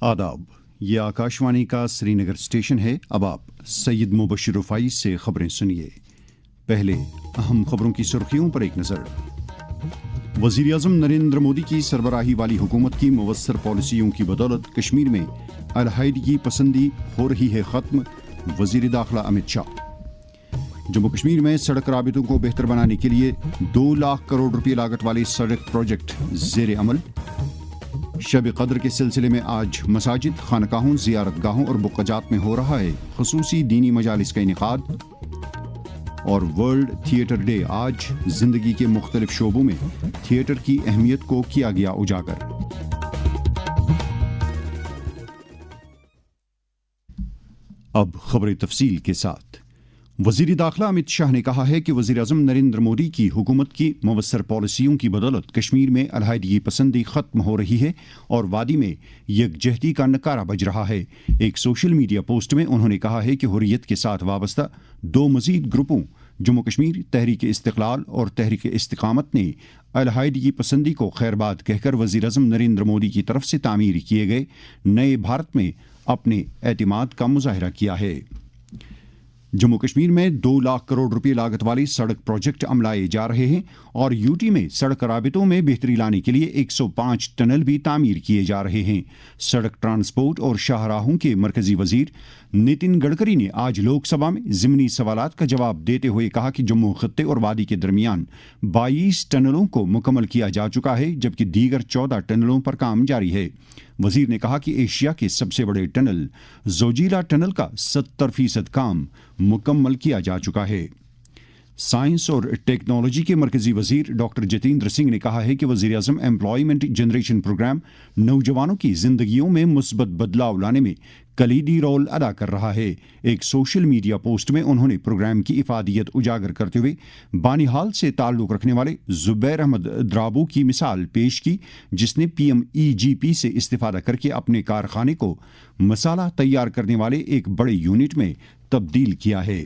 आदाब, ये आकाशवाणी का श्रीनगर स्टेशन है। अब आप सैयद मुबशिर रफाई से खबरें सुनिए। पहले अहम खबरों की सुर्खियों पर एक नजर। वजीर आज़म नरेंद्र मोदी की सरबराही वाली हुकूमत की मुवस्सर पॉलिसियों की बदौलत कश्मीर में अलहैदगी पसंदी हो रही है खत्म, वजीर दाखिला अमित शाह। जम्मू कश्मीर में सड़क राबितों को बेहतर बनाने के लिए 2 लाख करोड़ रुपये लागत वाले सड़क प्रोजेक्ट ज़ेर अमल। शब कद्र के सिलसिले में आज मसाजिद, खानकाहों, ज़ियारतगाहों और बुक़जात में हो रहा है ख़ुसूसी दीनी मजालिस का इनेकाद। और वर्ल्ड थिएटर डे, आज जिंदगी के मुख्तलिफ शोबों में थिएटर की अहमियत को किया गया उजागर। अब खबरें तफसील के साथ। वज़ीर दाखिला अमित शाह ने कहा है कि वज़ीर आज़म नरेंद्र मोदी की हुकूमत की मुवस्सर पॉलिसियों की बदौलत कश्मीर में अलहैदगी पसंदी ख़त्म हो रही है और वादी में यकजहती का नकारा बज रहा है। एक सोशल मीडिया पोस्ट में उन्होंने कहा है कि हुर्रियत के साथ वाबस्ता 2 मज़ीद ग्रुपों जम्मू कश्मीर तहरीक इस्तिक़लाल और तहरीक इस्तिक़ामत ने अलहैदगी पसंदी को खैरबाद कहकर वज़ीर आज़म नरेंद्र मोदी की तरफ से तामीर किए गए नए भारत में अपने एतमाद का मुजाहरा किया है। जम्मू कश्मीर में 2 लाख करोड़ रुपये लागत वाले सड़क प्रोजेक्ट अमलाए जा रहे हैं और यूटी में सड़क राबितों में बेहतरी लाने के लिए 105 टनल भी तामीर किए जा रहे हैं। सड़क ट्रांसपोर्ट और शाहराहों के मरकजी वजीर नितिन गडकरी ने आज लोकसभा में ज़िमनी सवालात का जवाब देते हुए कहा कि जम्मू खत्ते और वादी के दरमियान 22 टनलों को मुकम्मल किया जा चुका है, जबकि दीगर 14 टनलों पर काम जारी है। वजीर ने कहा कि एशिया के सबसे बड़े टनल जोजिला टनल का 70% काम मुकम्मल किया जा चुका है। साइंस और टेक्नोलॉजी के मरकजी वजीर डॉक्टर जितेंद्र सिंह ने कहा है कि वजीर आज़म एम्प्लॉयमेंट जनरेशन प्रोग्राम नौजवानों की जिंदगियों में मुस्बत बदलाव लाने में कलीदी रोल अदा कर रहा है। एक सोशल मीडिया पोस्ट में उन्होंने प्रोग्राम की इफादियत उजागर करते हुए बानिहाल से ताल्लुक़ रखने वाले जुबैर अहमद द्राबू की मिसाल पेश की, जिसने PMEGP से इस्तिफादा करके अपने कारखाने को मसाला तैयार करने वाले एक बड़े यूनिट में तब्दील किया है।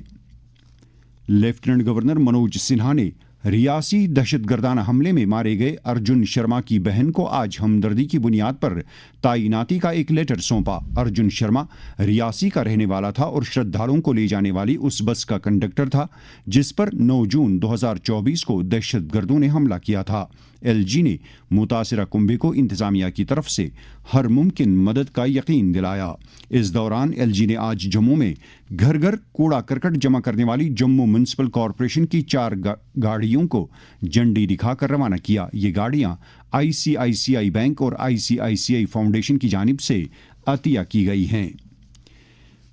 लेफ्टिनेंट गवर्नर मनोज सिन्हा ने रियासी दहशतगर्दाना हमले में मारे गए अर्जुन शर्मा की बहन को आज हमदर्दी की बुनियाद पर तैनाती का एक लेटर सौंपा। अर्जुन शर्मा रियासी का रहने वाला था और श्रद्धालुओं को ले जाने वाली उस बस का कंडक्टर था जिस पर 9 जून 2024 को दहशतगर्दों ने हमला किया था। LG ने मुतासिरा कुंबे को इंतजामिया की तरफ से हर मुमकिन मदद का यकीन दिलाया। इस दौरान LG ने आज जम्मू में घर घर कूड़ा करकट जमा करने वाली जम्मू म्युनिसिपल कॉरपोरेशन की 4 गाड़ियों को झंडी दिखाकर रवाना किया। ये गाड़ियां ICICI बैंक और ICICI फाउंडेशन की जानिब से अतिया की गई हैं।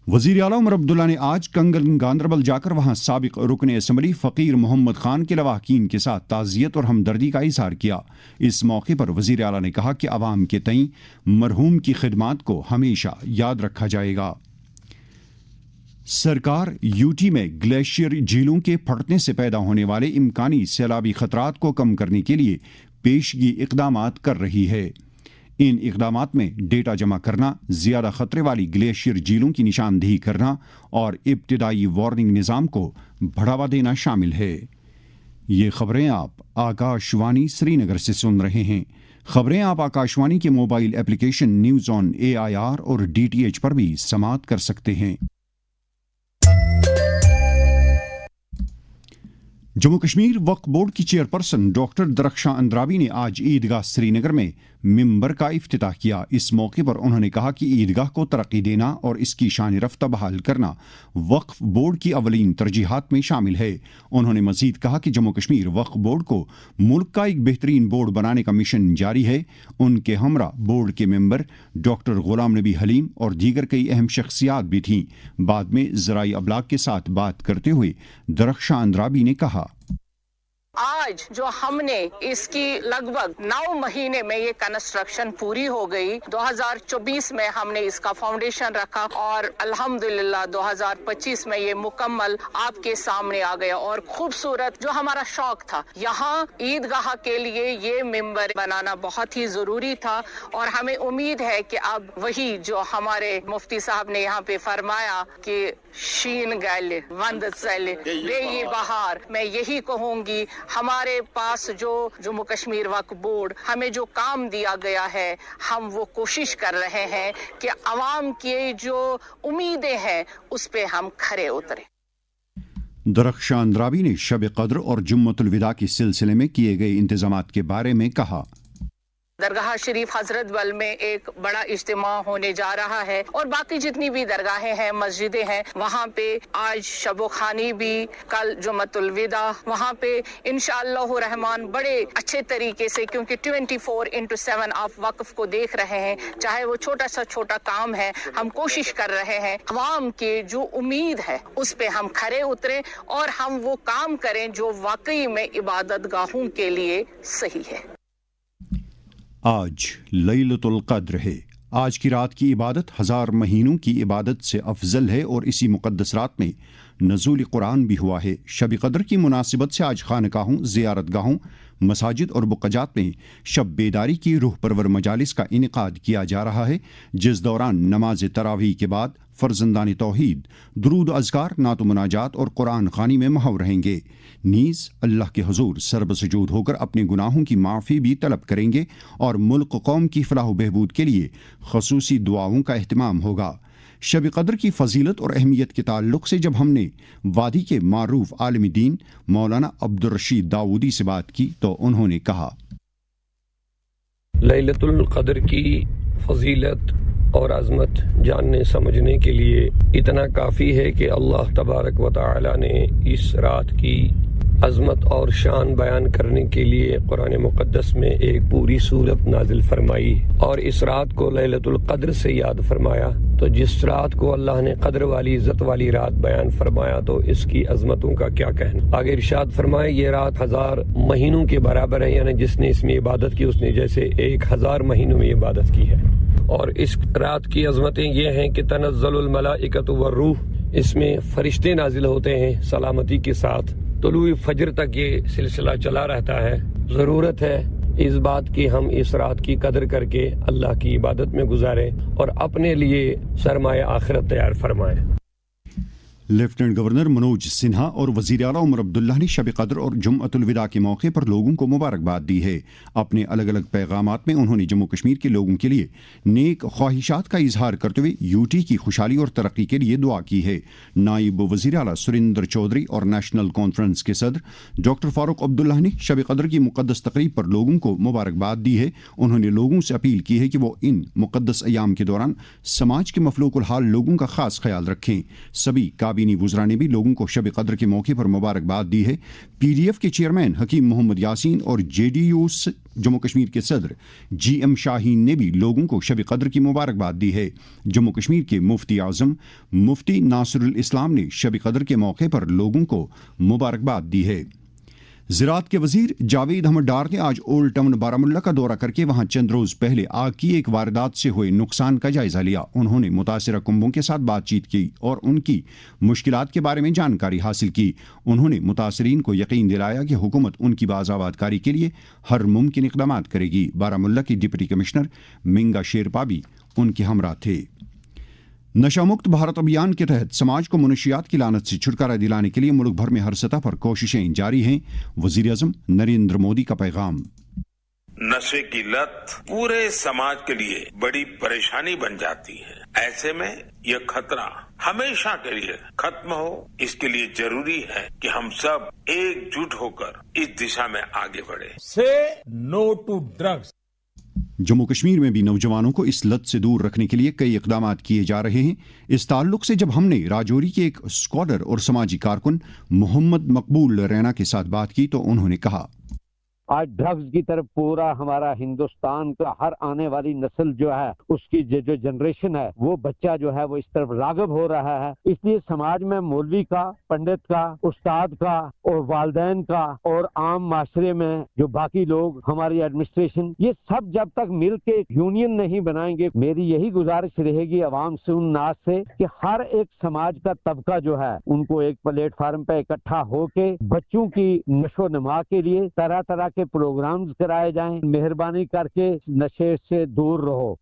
वज़ीर आला उमर अब्दुल्ला ने आज कंगन गांदरबल जाकर वहां साबिक रुकन असम्बली फ़कीर मोहम्मद खान के लवाहकीन के साथ ताज़ियत और हमदर्दी का इज़हार किया। इस मौके पर वज़ीर आला ने कहा कि अवाम के तईं मरहूम की खिदमात को हमेशा याद रखा जाएगा। सरकार यूटी में ग्लेशियर झीलों के फटने से पैदा होने वाले इम्कानी सैलाबी खतरात को कम करने के लिए पेशगी इक़दामात कर रही है। इन इक़दामात में डेटा जमा करना, ज़्यादा ख़तरे वाली ग्लेशियर झीलों की निशानदेही करना और इब्तिदाई वार्निंग निज़ाम को बढ़ावा देना शामिल है। ये खबरें आप आकाशवाणी श्रीनगर से सुन रहे हैं। खबरें आप आकाशवाणी के mobile application news on AIR और DTH पर भी समाअत कर सकते हैं। जम्मू कश्मीर वक्फ बोर्ड की चेयरपर्सन डॉक्टर दरख्शां अंद्राबी ने आज ईदगाह श्रीनगर में मिंबर का इफ्तिताह किया। इस मौके पर उन्होंने कहा कि ईदगाह को तरक्की देना और इसकी शान रफ्ता बहाल करना वक्फ बोर्ड की अवलीन तरजीहात में शामिल है। उन्होंने मजीद कहा कि जम्मू कश्मीर वक्फ बोर्ड को मुल्क का एक बेहतरीन बोर्ड बनाने का मिशन जारी है। उनके हमरा बोर्ड के मेंबर डॉक्टर गुलाम नबी हलीम और दीगर कई अहम शख्सियात भी थीं। बाद में ज़राई अबलाग के साथ बात करते हुए दरख्शां अंद्राबी ने कहा, आज जो हमने इसकी लगभग 9 महीने में ये कंस्ट्रक्शन पूरी हो गई। 2024 में हमने इसका फाउंडेशन रखा और अल्हम्दुलिल्लाह 2025 में ये मुकम्मल आपके सामने आ गया। और खूबसूरत जो हमारा शौक था, यहाँ ईदगाह के लिए ये मिंबर बनाना बहुत ही जरूरी था और हमें उम्मीद है कि अब वही जो हमारे मुफ्ती साहब ने यहाँ पे फरमाया कि शीन गैल वंद सैल बहार, मैं यही कहूंगी ہمارے پاس جو جموں کشمیر وقف بورڈ ہمیں جو کام دیا گیا ہے ہم وہ کوشش کر رہے ہیں کہ عوام کی جو امیدیں ہیں اس پہ ہم کھرے اتریں۔ درخشان راوی نے شب قدر اور جمعۃ الوداع کے سلسلے میں کیے گئے انتظامات کے بارے میں کہا۔ درگاہ شریف حضرت بل میں ایک بڑا اجتماع ہونے جا رہا ہے اور باقی جتنی بھی درگاہیں ہیں مسجدیں ہیں وہاں پہ آج شب و خوانی بھی، کل جمعۃ الوداع، وہاں پہ انشاءاللہ الرحمن بڑے اچھے طریقے سے، کیونکہ 24/7 آپ وقف کو دیکھ رہے ہیں، چاہے وہ چھوٹا سا چھوٹا کام ہے، ہم کوشش کر رہے ہیں عوام کے جو امید ہے اس پہ ہم کھرے اتریں اور ہم وہ کام کریں جو واقعی میں عبادت گاہوں کے لیے صحیح ہے۔ آج لیلۃ القدر ہے۔ آج کی رات کی عبادت 1000 مہینوں کی عبادت سے افضل ہے اور اسی مقدس رات میں نزول قرآن بھی ہوا ہے۔ شب قدر کی مناسبت سے آج خانقاہوں، زیارت گاہوں، مساجد اور بقجات میں شب بیداری کی روح پرور مجالس کا انعقاد کیا جا رہا ہے، جس دوران نماز تراویح کے بعد فرزندان توحید درود و اذکار، نعت و مناجات اور قرآن خوانی میں محو رہیں گے، نیز اللہ کے حضور سربسجود ہو کر اپنے گناہوں کی معافی بھی طلب کریں گے اور ملک قوم کی فلاح و بہبود کے لیے خصوصی دعاؤں کا اہتمام ہوگا۔ شب قدر کی فضیلت اور اہمیت کے تعلق سے جب ہم نے وادی کے معروف عالم دین مولانا عبدالرشید داؤدی سے بات کی تو انہوں نے کہا، لیلۃ القدر کی فضیلت اور عظمت جاننے سمجھنے کے لیے اتنا کافی ہے کہ اللہ تبارک و تعالی نے اس رات کی عظمت اور شان بیان کرنے کے لیے قرآن مقدس میں ایک پوری سورت نازل فرمائی اور اس رات کو لیلۃ القدر سے یاد فرمایا۔ تو جس رات کو اللہ نے قدر والی عزت والی رات بیان فرمایا تو اس کی عظمتوں کا کیا کہنا۔ آگے ارشاد فرمائے یہ رات 1000 مہینوں کے برابر ہے، یعنی جس نے اس میں عبادت کی اس نے جیسے 1000 مہینوں میں عبادت کی ہے۔ اور اس رات کی عظمتیں یہ ہیں کہ تنزل الملائکۃ والروح، اس میں فرشتے نازل ہوتے ہیں سلامتی کے ساتھ، طلوع فجر تک یہ سلسلہ چلا رہتا ہے۔ ضرورت ہے اس بات کی ہم اس رات کی قدر کر کے اللہ کی عبادت میں گزاریں اور اپنے لیے سرمایہ آخرت تیار فرمائیں۔ لیفٹننٹ گورنر منوج سنہا اور وزیر اعلیٰ عمر عبداللہ نے شب قدر اور جمعۃ الوداع کے موقع پر لوگوں کو مبارکباد دی ہے۔ اپنے الگ الگ پیغامات میں انہوں نے جموں کشمیر کے لوگوں کے لیے نیک خواہشات کا اظہار کرتے ہوئے یوٹی کی خوشحالی اور ترقی کے لیے دعا کی ہے۔ نائب وزیر اعلیٰ سریندر چودھری اور نیشنل کانفرنس کے صدر ڈاکٹر فاروق عبداللہ نے شب قدر کی مقدس تقریب پر لوگوں کو مبارکباد دی ہے۔ انہوں نے لوگوں سے اپیل کی ہے کہ وہ ان مقدس ایام کے دوران سماج کے مفلوق الحال لوگوں کا خاص خیال رکھیں۔ سبھی کابینی وزراء نے بھی لوگوں کو شب قدر کے موقع پر مبارکباد دی ہے۔ پی ڈی ایف کے چیئرمین حکیم محمد یاسین اور J D you Jammu Kashmir کے صدر جی ایم شاہین نے بھی لوگوں کو شب قدر کی مبارکباد دی ہے۔ جموں کشمیر کے مفتی اعظم مفتی ناصر الاسلام نے شب قدر کے موقع پر لوگوں کو مبارکباد دی ہے۔ زراعت کے وزیر جاوید احمد ڈار نے آج اولڈ ٹاؤن بارامولہ کا دورہ کر کے وہاں چند روز پہلے آگ کی ایک واردات سے ہوئے نقصان کا جائزہ لیا۔ انہوں نے متاثرہ کنبوں کے ساتھ بات چیت کی اور ان کی مشکلات کے بارے میں جانکاری حاصل کی۔ انہوں نے متاثرین کو یقین دلایا کہ حکومت ان کی بازآباد کاری کے لیے ہر ممکن اقدامات کرے گی۔ بارامولہ کی ڈپٹی کمشنر منگا شیرپا بھی ان کے ہمراہ تھے۔ نشہ مکت بھارت ابھیان کے تحت سماج کو منشیات کی لعنت سے چھٹکارا دلانے کے لیے ملک بھر میں ہر سطح پر کوششیں جاری ہیں۔ وزیر اعظم نریندر مودی کا پیغام، نشے کی لت پورے سماج کے لیے بڑی پریشانی بن جاتی ہے، ایسے میں یہ خطرہ ہمیشہ کے لیے ختم ہو، اس کے لیے ضروری ہے کہ ہم سب ایک جٹ ہو کر اس دشا میں آگے بڑھیں۔ سے نو ٹو ڈرگس۔ جموں کشمیر میں بھی نوجوانوں کو اس لت سے دور رکھنے کے لیے کئی اقدامات کیے جا رہے ہیں۔ اس تعلق سے جب ہم نے راجوری کے ایک اسکالر اور سماجی کارکن محمد مقبول رینا کے ساتھ بات کی تو انہوں نے کہا، آج ڈرگز کی طرف پورا ہمارا ہندوستان کا ہر آنے والی نسل جو ہے اس کی جو جنریشن ہے وہ بچہ جو ہے وہ اس طرف راغب ہو رہا ہے۔ اس لیے سماج میں مولوی کا، پنڈت کا، استاد کا اور والدین کا اور عام معاشرے میں جو باقی لوگ ہماری ایڈمنسٹریشن، یہ سب جب تک مل کے یونین نہیں بنائیں گے، میری یہی گزارش رہے گی عوام سے، ان ناس سے، کہ ہر ایک سماج کا طبقہ جو ہے ان کو ایک پلیٹ فارم پہ اکٹھا ہو کے بچوں کی نشو و نما کے لیے طرح طرح کے پروگرامز کرائے جائیں۔ مہربانی کر کے نشے سے دور رہو۔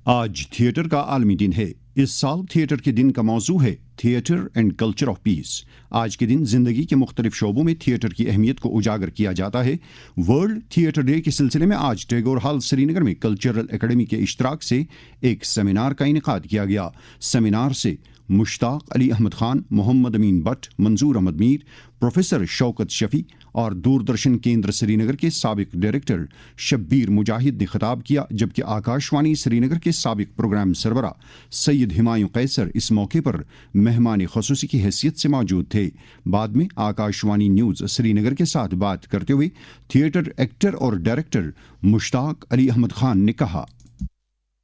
آج تھیٹر کا عالمی دن ہے۔ इस साल थिएटर के दिन का मौजू है theatre and culture of peace. आज के दिन जिंदगी के मुख्तलिफ शोबों में थिएटर की अहमियत को उजागर किया जाता है। वर्ल्ड थिएटर डे के सिलसिले में आज टैगोर हॉल श्रीनगर में कल्चरल एकेडमी के इश्तराक से एक सेमिनार का इनेकाद किया गया। सेमिनार से मुश्ताक अली अहमद खान, मोहम्मद अमीन भट्ट, मंजूर अहमद मीर, प्रोफेसर शौकत शफी और दूरदर्शन केंद्र श्रीनगर के साबिक डायरेक्टर शब्बीर मुजाहिद ने खिताब किया, जबकि आकाशवाणी श्रीनगर के साबिक प्रोग्राम सरबरा सैयद हिमायूं कैसर इस मौके पर मेहमान ख़ुसूसी की हैसियत से मौजूद थे। बाद में आकाशवाणी न्यूज़ श्रीनगर के साथ बात करते हुए थिएटर एक्टर और डायरेक्टर मुश्ताक अली अहमद खान ने कहा,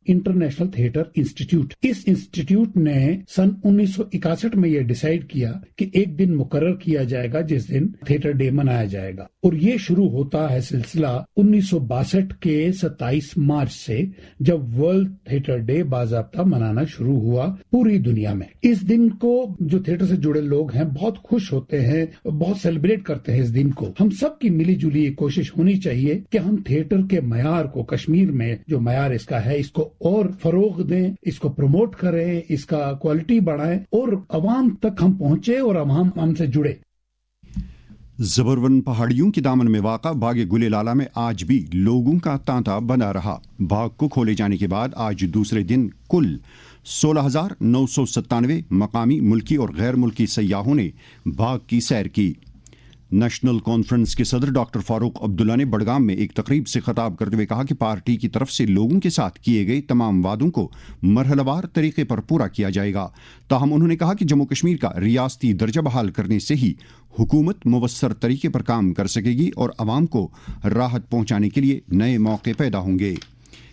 इंटरनेशनल थिएटर इंस्टीट्यूट, इस इंस्टीट्यूट ने सन 1961 में यह डिसाइड किया कि एक दिन मुकर्रर किया जाएगा जिस दिन थिएटर डे मनाया जाएगा, और ये शुरू होता है सिलसिला 1962 के 27 मार्च से, जब वर्ल्ड थिएटर डे बाज़ाब्ता मनाना शुरू हुआ पूरी दुनिया में। इस दिन को जो थिएटर से जुड़े लोग हैं बहुत खुश होते हैं, बहुत सेलिब्रेट करते हैं इस दिन को। हम सब की मिली जुली कोशिश होनी चाहिए कि हम थिएटर के मयार को, कश्मीर में जो मयार इसका है, इसको और फरोग दें, इसको प्रमोट करें, इसका क्वालिटी बढ़ाएं और अवाम तक हम पहुंचे और अवाम हमसे जुड़े। जबरवन पहाड़ियों के दामन में वाक़ा बाग गुलेलाला में आज भी लोगों का तांता बना रहा। बाग को खोले जाने के बाद आज दूसरे दिन कुल 16,997 मकामी, मुल्की और गैर मुल्की सयाहों ने बाग की सैर की। नेशनल कॉन्फ्रेंस के सदर डॉक्टर फारूक अब्दुल्ला ने बड़गाम में एक तकरीब से खिताब करते हुए कहा कि पार्टी की तरफ से लोगों के साथ किए गए तमाम वादों को मरहलवार तरीके पर पूरा किया जाएगा। ताहम उन्होंने कहा कि जम्मू कश्मीर का रियासती दर्जा बहाल करने से ही हुकूमत मुवस्सर तरीके पर काम कर सकेगी और आवाम को राहत पहुंचाने के लिए नए मौके पैदा होंगे।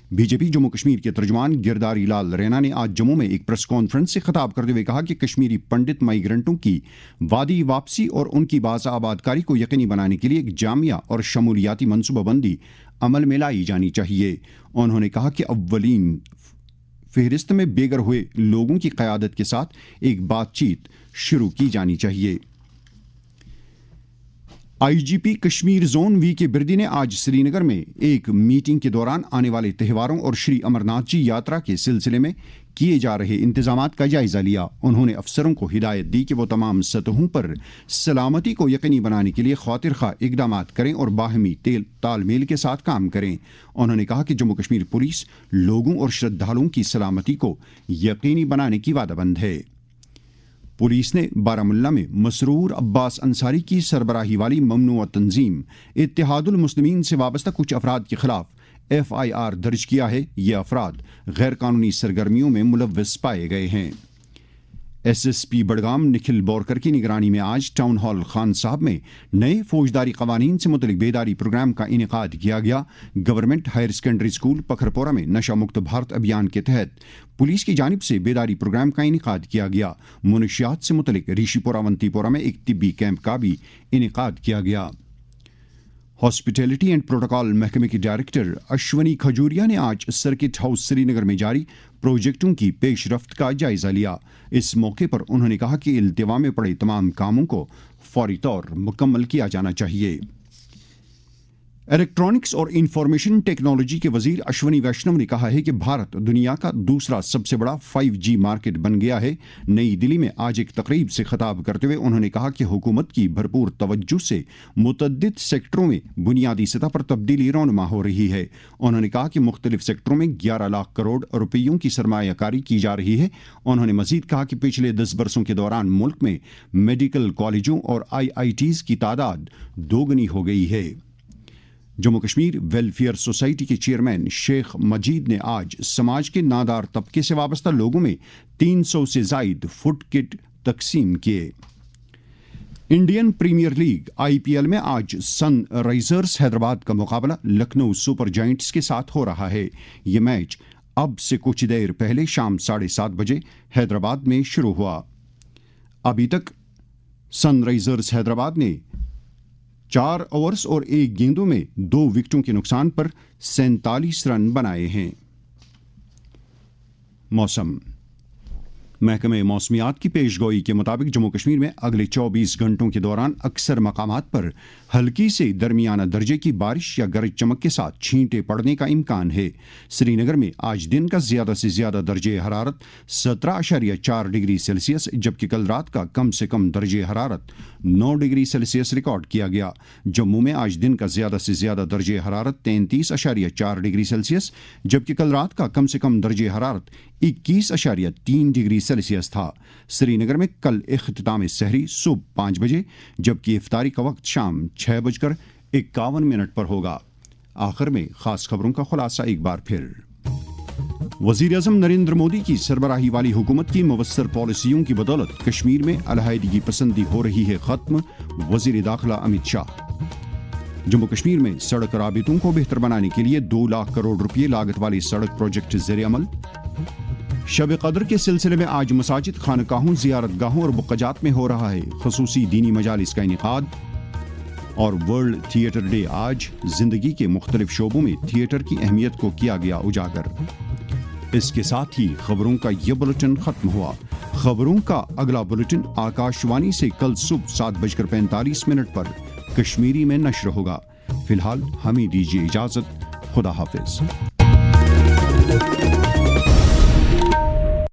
बीजेपी जम्मू कश्मीर के तर्जुमान गिरदारी लाल रैना ने आज जम्मू में एक प्रेस कॉन्फ्रेंस से खिताब करते हुए कहा कि कश्मीरी पंडित माइग्रेंटों की वादी वापसी और उनकी बाज़ा आबादकारी को यकीनी बनाने के लिए एक जामिया और शमूलियाती मनसूबाबंदी अमल में लाई जानी चाहिए। उन्होंने कहा कि अव्वलीन फहरिस्त में बेघर हुए लोगों की क़यादत के साथ एक बातचीत शुरू की जानी चाहिए। आईजीपी कश्मीर जोन वी के बिरदी ने आज श्रीनगर में एक मीटिंग के दौरान आने वाले त्योहारों और श्री अमरनाथ जी यात्रा के सिलसिले में किए जा रहे इंतजामात का जायजा लिया। उन्होंने अफसरों को हिदायत दी कि वो तमाम सतहों पर सलामती को यकीनी बनाने के लिए खातिर खा इकदामात करें और बाहमी तालमेल के साथ काम करें। उन्होंने कहा कि जम्मू कश्मीर पुलिस लोगों और श्रद्धालुओं की सलामती को यकीनी बनाने की वादाबंद है। पुलिस ने बारामुल्ला में मसरूर अब्बास अंसारी की सरबराही वाली ममनुआ तंजीम इत्तेहादुल मुस्लिमीन से वाबस्ता कुछ अफराद के खिलाफ FIR दर्ज किया है। ये अफराद गैर कानूनी सरगर्मियों में मुलव्वस पाए गए हैं। SSP बड़गाम निखिल बोरकर की निगरानी में आज टाउन हॉल खान साहब में नए फौजदारी कवानीन से मुतलिक बेदारी प्रोग्राम का इनेकाद किया गया। गवर्नमेंट हायर सेकेंडरी स्कूल पखरपोरा में नशा मुक्त भारत अभियान के तहत पुलिस की जानिब से बेदारी प्रोग्राम का इनेकाद किया गया। मुनशियात से मुतलिक ऋषिपुरा वंतीपोरा में एक तिब्बी कैंप का भी इनेकाद किया गया। हॉस्पिटैलिटी एंड प्रोटोकॉल महकमे के डायरेक्टर अश्वनी खजूरिया ने आज सर्किट हाउस श्रीनगर में जारी प्रोजेक्टों की पेशरफ्त का जायजा लिया। इस मौके पर उन्होंने कहा कि इल्तिवा में पड़े तमाम कामों को फौरी तौर मुकम्मल किया जाना चाहिए। इलेक्ट्रॉनिक्स और इंफॉर्मेशन टेक्नोलॉजी के वजीर अश्वनी वैष्णव ने कहा है कि भारत दुनिया का दूसरा सबसे बड़ा 5G मार्केट बन गया है। नई दिल्ली में आज एक तकरीब से खिताब करते हुए उन्होंने कहा कि हुकूमत की भरपूर तवज्जो से मुतअद्दिद सेक्टरों में बुनियादी सतह पर तब्दीली रौनमा हो रही है। उन्होंने कहा कि मुख्तलिफ सेक्टरों में 11 लाख करोड़ रुपयों की सरमायाकारी की जा रही है। उन्होंने मजीद कहा कि पिछले 10 बरसों के दौरान मुल्क में मेडिकल कॉलेजों और IITs की तादाद दोगुनी हो गई है। जम्मू कश्मीर वेलफेयर सोसाइटी के चेयरमैन शेख मजीद ने आज समाज के नादार तबके से वाबस्ता लोगों में 300 से जायद फूड किट तकसीम किए। इंडियन प्रीमियर लीग IPL में आज सनराइजर्स हैदराबाद का मुकाबला लखनऊ सुपर जायंट्स के साथ हो रहा है। ये मैच अब से कुछ देर पहले शाम 7:30 बजे हैदराबाद में शुरू हुआ। अभी तक सनराइजर्स हैदराबाद ने 4 ओवर्स और 1 गेंदों में 2 विकेटों के नुकसान पर 47 रन बनाए हैं। मौसम महकमे मौसमियात की पेशगोई के मुताबिक जम्मू कश्मीर में अगले 24 घंटों के दौरान अक्सर मकामात पर हल्की से दरमियाना दर्जे की बारिश या गरज चमक के साथ छींटे पड़ने का इम्कान है। श्रीनगर में आज दिन का ज्यादा से ज्यादा दर्जे हरारत 17.4 डिग्री सेल्सियस जबकि कल रात का कम से कम दर्जे हरारत 9 डिग्री सेल्सियस रिकॉर्ड किया गया। जम्मू में आज दिन का ज्यादा से ज्यादा दर्जे हरारत 33.4 डिग्री सेल्सियस जबकि कल रात का कम से कम दर्जे हरारत 21.3 डिग्री सेल्सियस था। श्रीनगर में कल इख्तिताम सहरी सुबह 5 बजे जबकि इफ्तारी का वक्त शाम 6:51 पर होगा। आखिर में खास खबरों का खुलासा एक बार फिर। वज़ीर-ए-आज़म नरेंद्र मोदी की सरबराही वाली हुकूमत की मुवस्सर पॉलिसियों की बदौलत कश्मीर में अलहैदगी पसंदी हो रही है खत्म, वज़ीर दाखिला अमित शाह। जम्मू कश्मीर में सड़क राबितों को बेहतर बनाने के लिए 2 लाख करोड़ रुपये लागत वाली सड़क प्रोजेक्ट ज़ेर अमल। शब कदर के सिलसिले में आज मसाजिद, खानकाहों, ज़ियारतगाहों और बुक़जात में हो रहा है ख़ुसूसी दीनी मजालिस का इनेकाद। और वर्ल्ड थिएटर डे आज जिंदगी के मुख्तलिफ शोबों में थिएटर की अहमियत को किया गया उजागर। इसके साथ ही खबरों का ये बुलेटिन खत्म हुआ। खबरों का अगला बुलेटिन आकाशवाणी से कल सुबह 7:45 पर कश्मीरी में नश्र होगा। फिलहाल हमें दीजिए इजाजत। खुदा हाफिज।